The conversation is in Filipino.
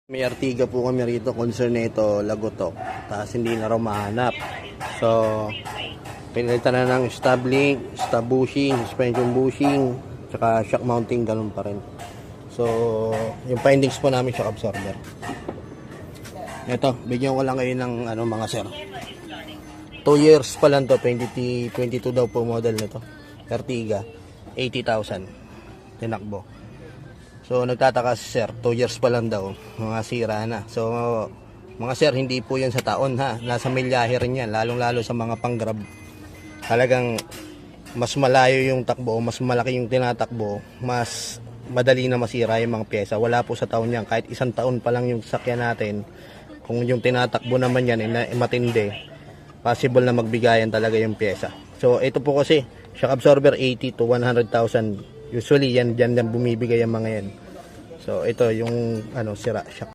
May Artiga po kami rito, concern nito, lagotok. Tapos hindi na raw mahanap. So, pinalitan na ng stub link, stub bushing, suspension bushing, tsaka shock mounting, ganun pa rin. So, yung findings po namin, shock absorber. Ito, bigyan ko lang kayo ng mga sir. 2 years pa lang to, 2022 daw po model nito. Artiga, 80,000 tinakbo. So nagtataka si sir, 2 years pa lang daw, mga sira na. So mga sir, hindi po yan sa taon ha, nasa milyahe rin yan, lalong lalo sa mga pang-grab. Talagang mas malayo yung takbo, mas malaki yung tinatakbo, mas madali na masira yung mga pyesa. Wala po sa taon yan, kahit 1 taon pa lang yung sakyan natin, kung yung tinatakbo naman yan matindi, possible na magbigayan talaga yung pyesa. So ito po kasi, shock absorber 80 to 100,000. Usually yan bumibigay ang mga yan. So ito yung sira shock